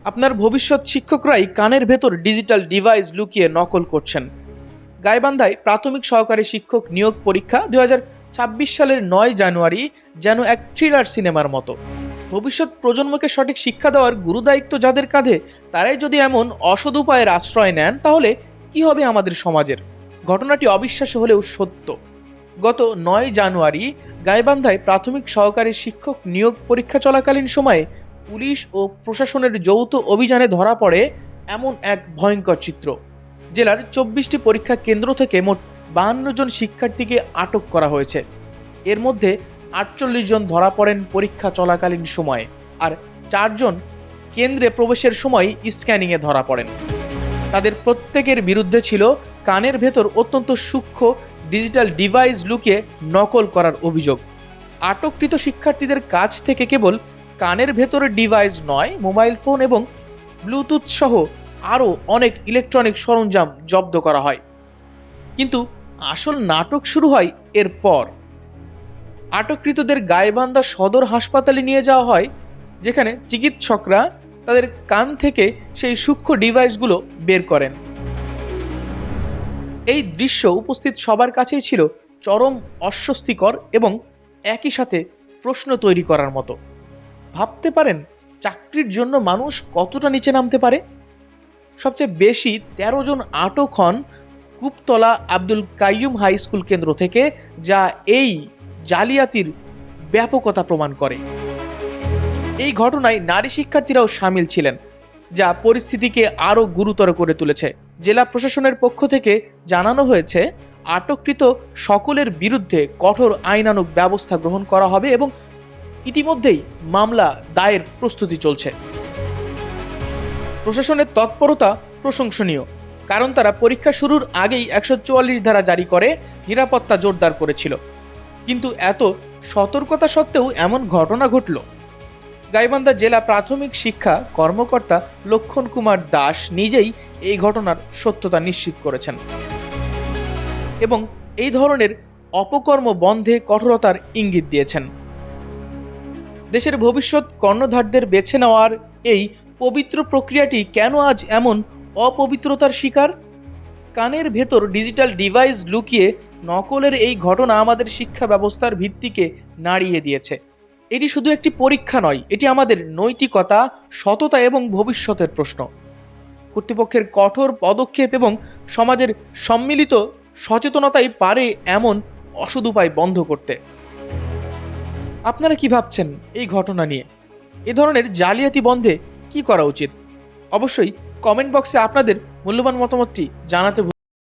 আপনার ভবিষ্যৎ শিক্ষকরাই কানের ভেতর ডিজিটাল ডিভাইস লুকিয়ে নকল করছেন। গাইবান্ধায় প্রাথমিক সহকারী শিক্ষক নিয়োগ পরীক্ষা 2026 সালের 9 জানুয়ারি যেন এক থ্রিলার সিনেমার মতো। ভবিষ্যৎ প্রজন্মকে সঠিক শিক্ষা দেওয়ার গুরুদায়িত্ব যাদের কাঁধে, তারাই যদি এমন অসৎ উপায়ের আশ্রয় নেন, তাহলে কি হবে আমাদের সমাজের? ঘটনাটি অবিশ্বাস্য হলেও সত্য। গত 9 জানুয়ারি গাইবান্ধায় প্রাথমিক সহকারী শিক্ষক নিয়োগ পরীক্ষা চলাকালীন সময়ে পুলিশ ও প্রশাসনের যৌথ অভিযানে ধরা পড়ে এমন এক ভয়ঙ্কর চিত্র। জেলার 24টি পরীক্ষা কেন্দ্র থেকে মোট 52 জন শিক্ষার্থীকে আটক করা হয়েছে। এর মধ্যে 48 জন ধরা পড়েন পরীক্ষা চলাকালীন সময়ে, আর 4 জন কেন্দ্রে প্রবেশের সময় স্ক্যানিংয়ে ধরা পড়েন। তাদের প্রত্যেকের বিরুদ্ধে ছিল কানের ভেতর অত্যন্ত সূক্ষ্ম ডিজিটাল ডিভাইস লুকিয়ে নকল করার অভিযোগ। আটককৃত শিক্ষার্থীদের কাছ থেকে কেবল কানের ভেতরের ডিভাইস নয়, মোবাইল ফোন এবং ব্লুটুথ সহ আরও অনেক ইলেকট্রনিক সরঞ্জাম জব্দ করা হয়। কিন্তু আসল নাটক শুরু হয় এরপর। আটককৃতদের গাইবান্ধা সদর হাসপাতালে নিয়ে যাওয়া হয়, যেখানে চিকিৎসকরা তাদের কান থেকে সেই সূক্ষ্ম ডিভাইসগুলো বের করেন। এই দৃশ্য উপস্থিত সবার কাছেই ছিল চরম অস্বস্তিকর এবং একই সাথে প্রশ্ন তৈরি করার মতো। ভাবতে পারেন চাকরির জন্য মানুষ কতটা নিচে নামতে পারে? সবচেয়ে বেশি 13 জন আটক হন কূপতলা আব্দুল কাইয়ুম হাই স্কুল কেন্দ্র থেকে, যা এই জালিয়াতির ব্যাপকতা প্রমাণ করে। এই ঘটনায় নারী শিক্ষার্থীরাও সামিল ছিলেন, যা পরিস্থিতিকে আরও গুরুতর করে তুলেছে। জেলা প্রশাসনের পক্ষ থেকে জানানো হয়েছে, আটককৃত সকলের বিরুদ্ধে কঠোর আইনানুগ ব্যবস্থা গ্রহণ করা হবে এবং ইতিমধ্যেই মামলা দায়ের প্রস্তুতি চলছে। প্রশাসনের তৎপরতা প্রশংসনীয়, কারণ তারা পরীক্ষা শুরুর আগেই 144 ধারা জারি করে নিরাপত্তা জোরদার করেছিল। কিন্তু এত সতর্কতা সত্ত্বেও এমন ঘটনা ঘটল। গাইবান্ধা জেলা প্রাথমিক শিক্ষা কর্মকর্তা লক্ষণ কুমার দাস নিজেই এই ঘটনার সত্যতা নিশ্চিত করেছেন এবং এই ধরনের অপকর্ম বন্ধে কঠোরতার ইঙ্গিত দিয়েছেন। দেশের ভবিষ্যৎ কর্ণধারদের বেছে নেওয়ার এই পবিত্র প্রক্রিয়াটি কেন আজ এমন অপবিত্রতার শিকার? কানের ভেতর ডিজিটাল ডিভাইস লুকিয়ে নকলের এই ঘটনা আমাদের শিক্ষা ব্যবস্থার ভিত্তিকে নাড়িয়ে দিয়েছে। এটি শুধু একটি পরীক্ষা নয়, এটি আমাদের নৈতিকতা, সততা এবং ভবিষ্যতের প্রশ্ন। কর্তৃপক্ষের কঠোর পদক্ষেপ এবং সমাজের সম্মিলিত সচেতনতাই পারে এমন অসৎ উপায় বন্ধ করতে। আপনারা কি ভাবছেন এই ঘটনা নিয়ে? এ ধরনের জালিয়াতি বন্ধে কি করা উচিত? অবশ্যই কমেন্ট বক্সে আপনাদের মূল্যবান মতামতটি জানাতে